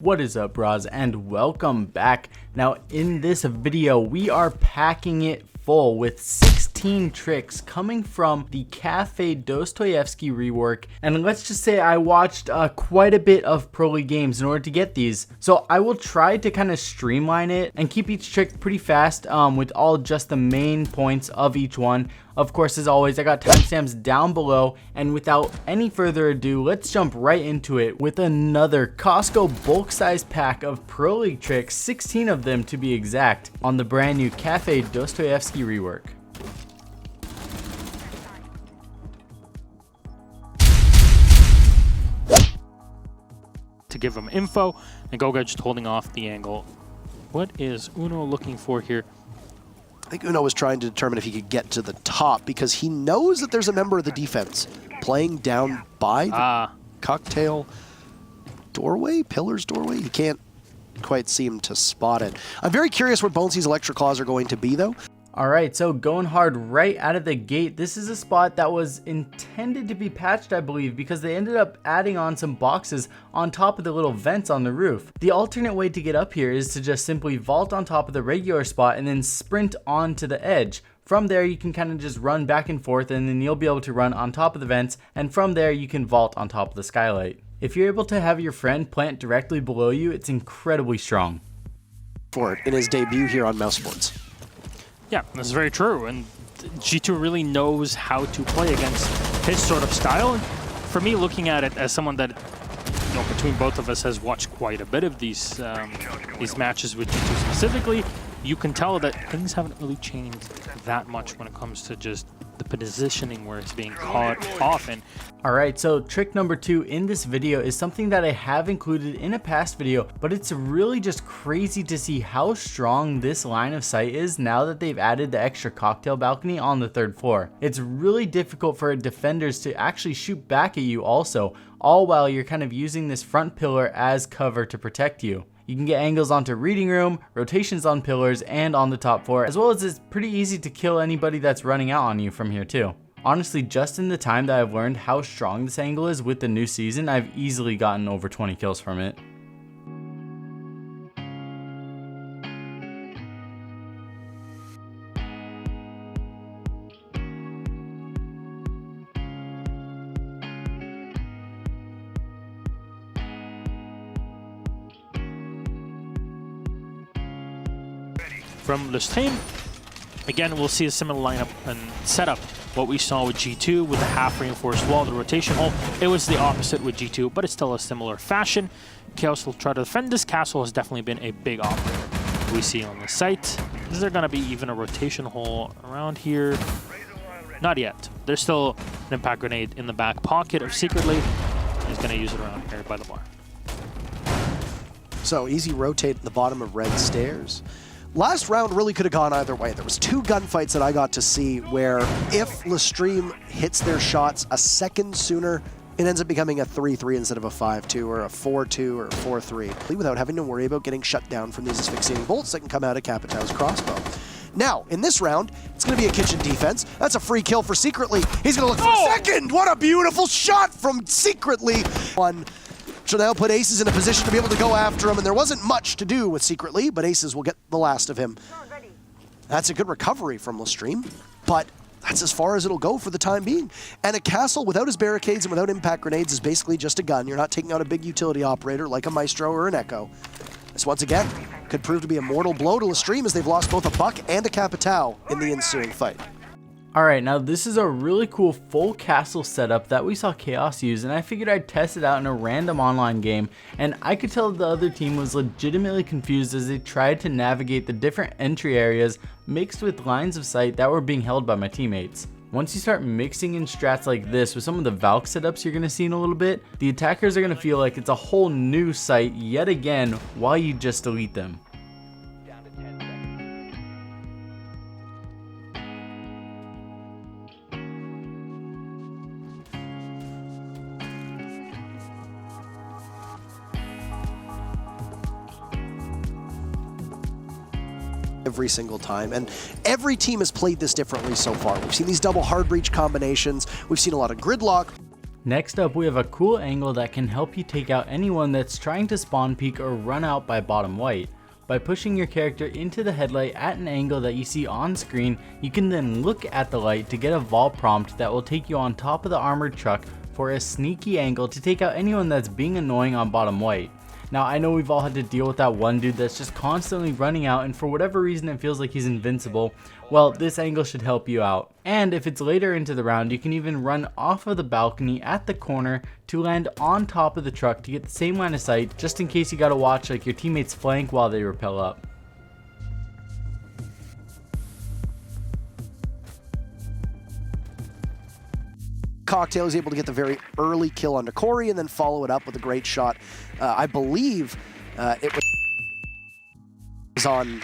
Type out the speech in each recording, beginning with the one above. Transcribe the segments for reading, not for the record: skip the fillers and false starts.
What is up, bros, and welcome back. Now in this video we are packing it full with 16 tricks coming from the Kafe Dostoyevsky rework, and let's just say I watched quite a bit of Pro League games in order to get these, so I will try to kind of streamline it and keep each trick pretty fast with all just the main points of each one. Of course, as always, I got timestamps down below, and without any further ado, let's jump right into it with another Costco bulk size pack of Pro League tricks, 16 of them to be exact, on the brand new Kafe Dostoyevsky rework. To give him info, and Goga just holding off the angle. What is Uno looking for here? I think Uno was trying to determine if he could get to the top because he knows that there's a member of the defense playing down by the cocktail doorway, pillar's doorway. He can't quite seem to spot it. I'm very curious what Bonesy's Electroclaws are going to be, though. Alright, so going hard right out of the gate. This is a spot that was intended to be patched, I believe, because they ended up adding on some boxes on top of the little vents on the roof. The alternate way to get up here is to just simply vault on top of the regular spot and then sprint onto the edge. From there, you can kind of just run back and forth, and then you'll be able to run on top of the vents, and from there you can vault on top of the skylight. If you're able to have your friend plant directly below you, it's incredibly strong. For it in his debut here on Mouse Sports. Yeah, that's very true, and G2 really knows how to play against his sort of style. And for me, looking at it as someone that, you know, between both of us has watched quite a bit of these matches with G2 specifically, you can tell that things haven't really changed that much when it comes to just the positioning where it's being caught often. Alright, so trick number 2 in this video is something that I have included in a past video, but it's really just crazy to see how strong this line of sight is now that they've added the extra cocktail balcony on the 3rd floor. It's really difficult for defenders to actually shoot back at you also, all while you're kind of using this front pillar as cover to protect you. You can get angles onto reading room, rotations on pillars, and on the top floor, as well as it's pretty easy to kill anybody that's running out on you from here too. Honestly, just in the time that I've learned how strong this angle is with the new season, I've easily gotten over 20 kills from it. From this team, again, we'll see a similar lineup and setup. What we saw with G2 with the half reinforced wall, the rotation hole, it was the opposite with G2, but it's still a similar fashion. Chaos will try to defend this. Castle has definitely been a big operator we see on the site. Is there going to be even a rotation hole around here? Not yet. There's still an impact grenade in the back pocket of Secretly. He's going to use it around here by the bar. So easy rotate at the bottom of red stairs. Last round really could have gone either way. There was 2 gunfights that I got to see where if Lestream hits their shots a second sooner, it ends up becoming a 3-3 instead of a 5-2 or a 4-2 or a 4-3 without having to worry about getting shut down from these asphyxiating bolts that can come out of Capitão's crossbow. Now, in this round, it's going to be a kitchen defense. That's a free kill for Secretly. He's going to look for a second. What a beautiful shot from Secretly. One. So now put Aces in a position to be able to go after him, and there wasn't much to do with Secretly, but Aces will get the last of him. That's a good recovery from Lestream, but that's as far as it'll go for the time being. And a castle without his barricades and without impact grenades is basically just a gun. You're not taking out a big utility operator like a Maestro or an Echo. This, once again, could prove to be a mortal blow to Lestream as they've lost both a Buck and a Capitão in the ensuing fight. Alright, now this is a really cool full castle setup that we saw Chaos use, and I figured I'd test it out in a random online game, and I could tell the other team was legitimately confused as they tried to navigate the different entry areas mixed with lines of sight that were being held by my teammates. Once you start mixing in strats like this with some of the Valk setups you're going to see in a little bit, the attackers are going to feel like it's a whole new sight yet again while you just delete them. Every single time, and every team has played this differently so far. We've seen these double hard breach combinations, we've seen a lot of gridlock. Next up, we have a cool angle that can help you take out anyone that's trying to spawn peek or run out by bottom white. By pushing your character into the headlight at an angle that you see on screen, you can then look at the light to get a vault prompt that will take you on top of the armored truck for a sneaky angle to take out anyone that's being annoying on bottom white. Now, I know we've all had to deal with that one dude that's just constantly running out and for whatever reason it feels like he's invincible. Well, this angle should help you out. And if it's later into the round, you can even run off of the balcony at the corner to land on top of the truck to get the same line of sight, just in case you gotta watch like your teammates flank while they rappel up. Cocktail is able to get the very early kill onto Corey and then follow it up with a great shot. I believe it was on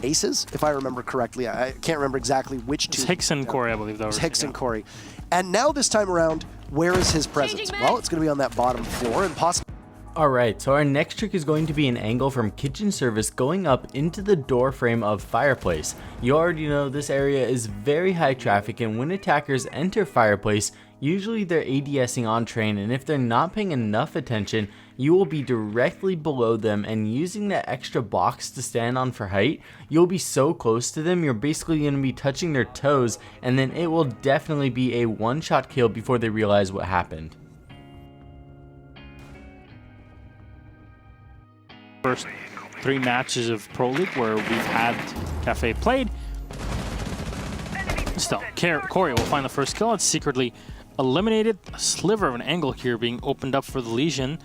Aces, if I remember correctly. I can't remember exactly which two. It's Hicks and Corey, I believe. It's Hicks and Corey. And now this time around, where is his presence? Well, it's going to be on that bottom floor and possibly... Alright, so our next trick is going to be an angle from kitchen service going up into the door frame of fireplace. You already know this area is very high traffic, and when attackers enter fireplace, usually they're ADSing on train, and if they're not paying enough attention, you will be directly below them, and using that extra box to stand on for height, you'll be so close to them you're basically going to be touching their toes, and then it will definitely be a one-shot kill before they realize what happened. First 3 matches of Pro League where we've had Kafe played. Still, Corey will find the first kill. It's secretly eliminated. A sliver of an angle here being opened up for the Legion.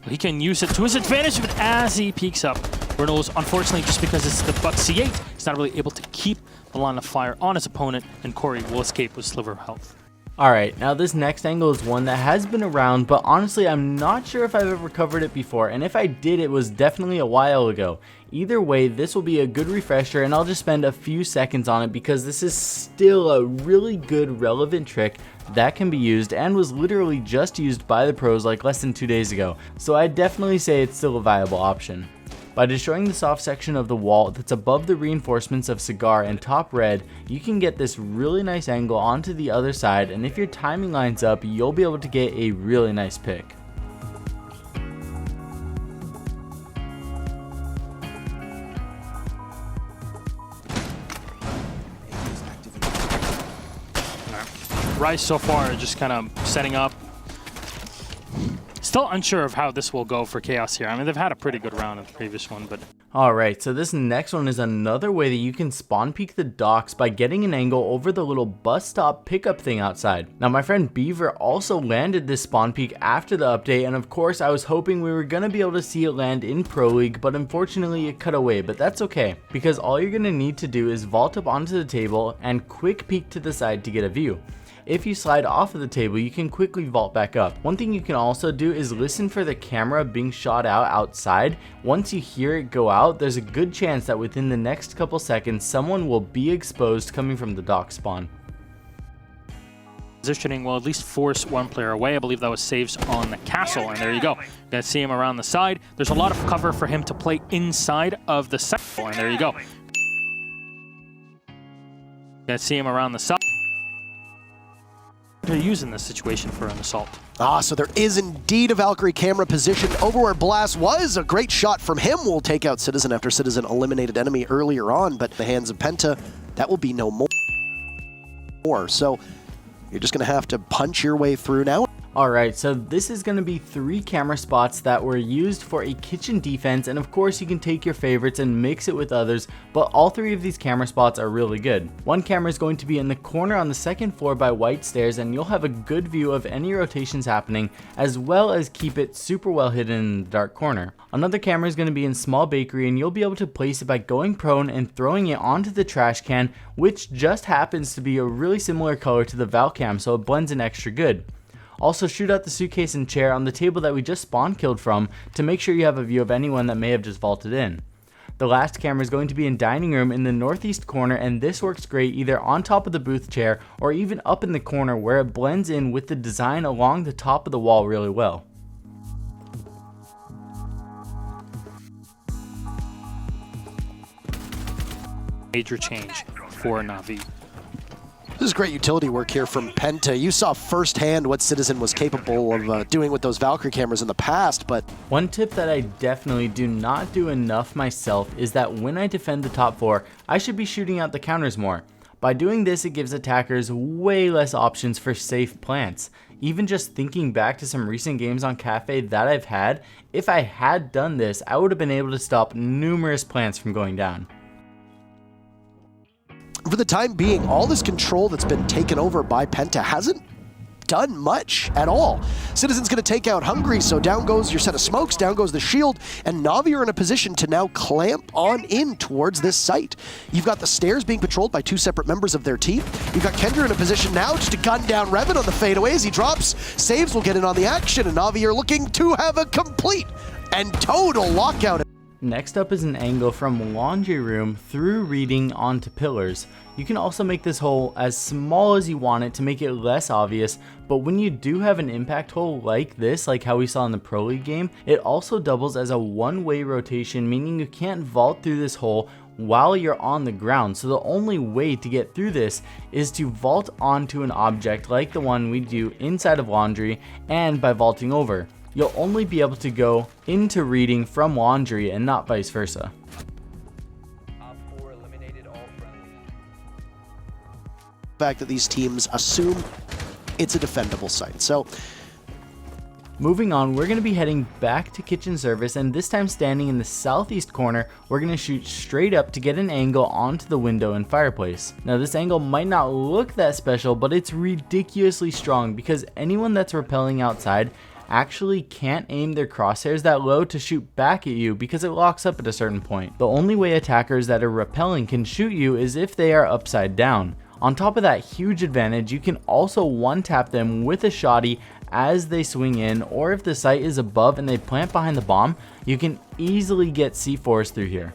He can use it to his advantage, but as he peeks up, Renault's unfortunately, just because it's the Buck C8, he's not really able to keep the line of fire on his opponent, and Corey will escape with sliver of health. Alright, now this next angle is one that has been around, but honestly I'm not sure if I've ever covered it before, and if I did, it was definitely a while ago. Either way, this will be a good refresher, and I'll just spend a few seconds on it because this is still a really good relevant trick that can be used and was literally just used by the pros like less than 2 days ago, so I'd definitely say it's still a viable option. By destroying the soft section of the wall that's above the reinforcements of Cigar and top red, you can get this really nice angle onto the other side, and if your timing lines up, you'll be able to get a really nice pick. Rice so far just kind of setting up. Still unsure of how this will go for Chaos here. I mean, they've had a pretty good round in the previous one, but... Alright, so this next one is another way that you can spawn peek the docks by getting an angle over the little bus stop pickup thing outside. Now, my friend Beaver also landed this spawn peek after the update, and of course I was hoping we were going to be able to see it land in Pro League, but unfortunately it cut away, but that's okay, because all you're going to need to do is vault up onto the table and quick peek to the side to get a view. If you slide off of the table, you can quickly vault back up. One thing you can also do is listen for the camera being shot out outside. Once you hear it go out, there's a good chance that within the next couple seconds, someone will be exposed coming from the dock spawn. Positioning will at least force one player away. I believe that was saves on the castle, and there you go. You're gonna see him around the side. There's a lot of cover for him to play inside of the circle, and there you go. You're gonna see him around the side. To use in this situation for an assault. So there is indeed a Valkyrie camera positioned over where Blast was. A great shot from him will take out Citizen after Citizen eliminated enemy earlier on, but in the hands of Penta, that will be no more. So you're just going to have to punch your way through now. Alright, so this is going to be 3 camera spots that were used for a kitchen defense, and of course you can take your favorites and mix it with others, but all 3 of these camera spots are really good. One camera is going to be in the corner on the 2nd floor by white stairs, and you'll have a good view of any rotations happening, as well as keep it super well hidden in the dark corner. Another camera is going to be in small bakery, and you'll be able to place it by going prone and throwing it onto the trash can, which just happens to be a really similar color to the Valk cam, so it blends in extra good. Also, shoot out the suitcase and chair on the table that we just spawn killed from to make sure you have a view of anyone that may have just vaulted in. The last camera is going to be in dining room in the northeast corner, and this works great either on top of the booth chair or even up in the corner where it blends in with the design along the top of the wall really well. Major change for Na'Vi. This is great utility work here from Penta. You saw firsthand what Citizen was capable of doing with those Valkyrie cameras in the past, but... One tip that I definitely do not do enough myself is that when I defend the top 4, I should be shooting out the counters more. By doing this, it gives attackers way less options for safe plants. Even just thinking back to some recent games on Kafe that I've had, if I had done this, I would have been able to stop numerous plants from going down. For the time being, all this control that's been taken over by Penta hasn't done much at all. Citizen's going to take out Hungry, so down goes your set of smokes, down goes the shield, and Na'Vi are in a position to now clamp on in towards this site. You've got the stairs being patrolled by 2 separate members of their team. You've got Kendra in a position now just to gun down Revan on the fadeaway as he drops. Saves will get in on the action, and Na'Vi are looking to have a complete and total lockout. Next up is an angle from laundry room through reading onto pillars. You can also make this hole as small as you want it to make it less obvious, but when you do have an impact hole like this, like how we saw in the Pro League game, it also doubles as a one-way rotation, meaning you can't vault through this hole while you're on the ground. So the only way to get through this is to vault onto an object like the one we do inside of laundry, and by vaulting over. You'll only be able to go into reading from laundry and not vice versa. The fact that these teams assume it's a defendable site. So moving on, we're going to be heading back to kitchen service, and this time standing in the southeast corner, we're going to shoot straight up to get an angle onto the window and fireplace. Now this angle might not look that special, but it's ridiculously strong because anyone that's rappelling outside actually can't aim their crosshairs that low to shoot back at you because it locks up at a certain point. The only way attackers that are rappelling can shoot you is if they are upside down. On top of that huge advantage, you can also one-tap them with a shotty as they swing in, or if the site is above and they plant behind the bomb, you can easily get C4s through here.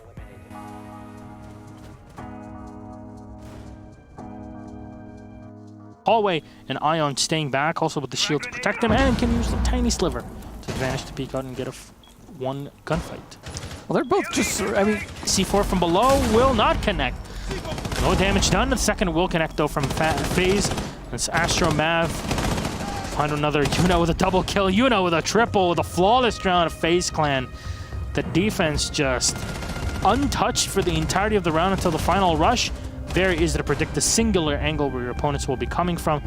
Hallway and Ion staying back, also with the shield to protect him, and can use the tiny sliver to advantage to peek out and get a one gunfight. Well, they're both just, I mean, C4 from below will not connect. No damage done. The second will connect though from FaZe. It's Astro Mav. Find another Yuna with a double kill. Yuna with a triple with a flawless round of FaZe Clan. The defense just untouched for the entirety of the round until the final rush. Very easy to predict the singular angle where your opponents will be coming from.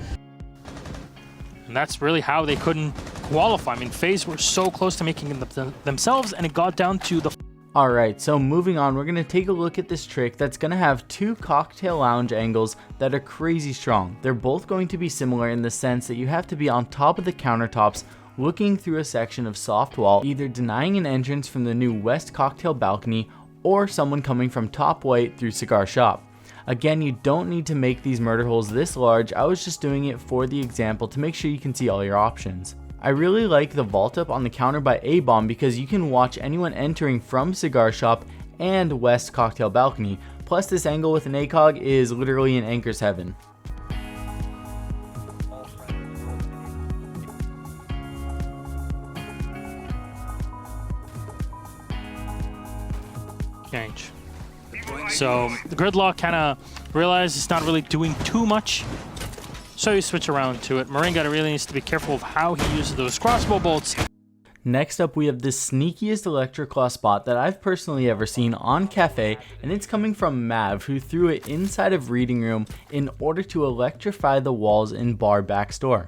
And that's really how they couldn't qualify. I mean, FaZe were so close to making it themselves, and it got down to the... Alright, so moving on, we're going to take a look at this trick that's going to have 2 cocktail lounge angles that are crazy strong. They're both going to be similar in the sense that you have to be on top of the countertops looking through a section of soft wall, either denying an entrance from the new west cocktail balcony or someone coming from top white through Cigar shop. Again, you don't need to make these murder holes this large. I was just doing it for the example to make sure you can see all your options. I really like the vault up on the counter by A-bomb because you can watch anyone entering from Cigar shop and west cocktail balcony. Plus this angle with an ACOG is literally an anchor's heaven. Change. So the Gridlock kind of realized it's not really doing too much, so you switch around to it. Moringa really needs to be careful of how he uses those crossbow bolts. Next up, we have the sneakiest Electroclaw spot that I've personally ever seen on Kafe, and it's coming from Mav, who threw it inside of reading room in order to electrify the walls in bar backstore.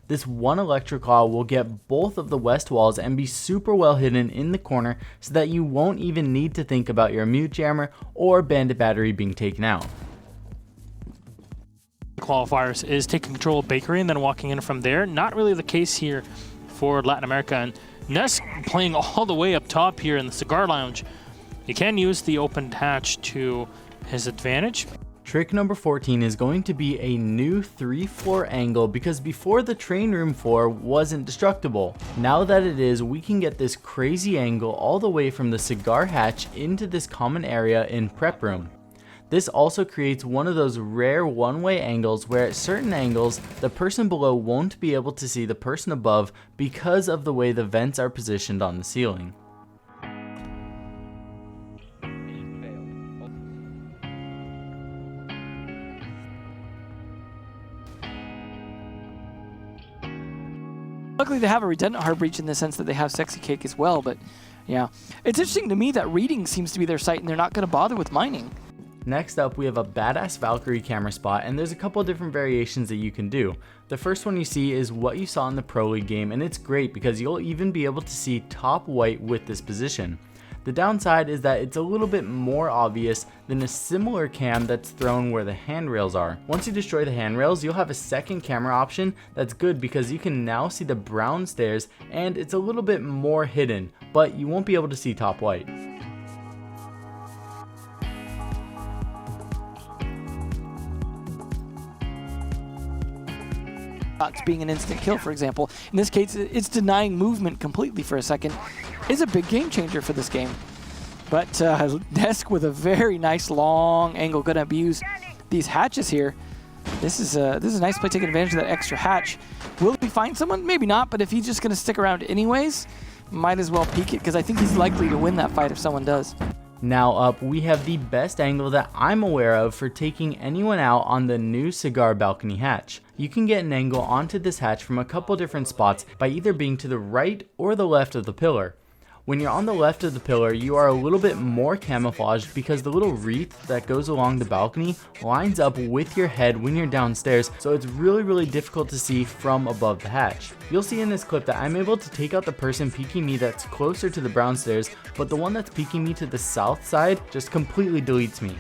This one Electroclaw will get both of the west walls and be super well hidden in the corner so that you won't even need to think about your mute jammer or bandit battery being taken out. Qualifiers is taking control of Bakery and then walking in from there. Not really the case here for Latin America, and Ness playing all the way up top here in the Cigar Lounge. He can use the opened hatch to his advantage. Trick number 14 is going to be a new 3-floor angle because before the train room floor wasn't destructible. Now that it is, we can get this crazy angle all the way from the Cigar hatch into this common area in prep room. This also creates one of those rare one-way angles where at certain angles, the person below won't be able to see the person above because of the way the vents are positioned on the ceiling. likely to have a redundant hard breach in the sense that they have sexy cake as well, but yeah. It's interesting to me that reading seems to be their site and they're not going to bother with mining. Next up, we have a badass Valkyrie camera spot, and there's a couple different variations that you can do. The first one you see is what you saw in the Pro League game, and it's great because you'll even be able to see top white with this position. The downside is that it's a little bit more obvious than a similar cam that's thrown where the handrails are. Once you destroy the handrails, you'll have a second camera option that's good because you can now see the brown stairs and it's a little bit more hidden, but you won't be able to see top white. It's being an instant kill, for example. In this case, it's denying movement completely for a second. Is a big game changer for this game. But Desk with a very nice long angle, gonna abuse these hatches here. This is a nice play, taking advantage of that extra hatch. Will he find someone? Maybe not, but if he's just gonna stick around anyways, might as well peek it because I think he's likely to win that fight if someone does. Now up, we have the best angle that I'm aware of for taking anyone out on the new Cigar balcony hatch. You can get an angle onto this hatch from a couple different spots by either being to the right or the left of the pillar. When you're on the left of the pillar, you are a little bit more camouflaged because the little wreath that goes along the balcony lines up with your head when you're downstairs, so it's really difficult to see from above the hatch. You'll see in this clip that I'm able to take out the person peeking me that's closer to the brown stairs, but the one that's peeking me to the south side just completely deletes me.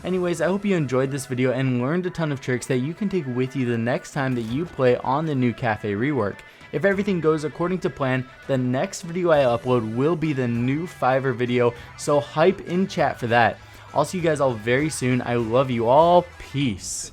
Anyways, I hope you enjoyed this video and learned a ton of tricks that you can take with you the next time that you play on the new Kafe Rework. If everything goes according to plan, the next video I upload will be the new Fiverr video, so hype in chat for that. I'll see you guys all very soon. I love you all. Peace.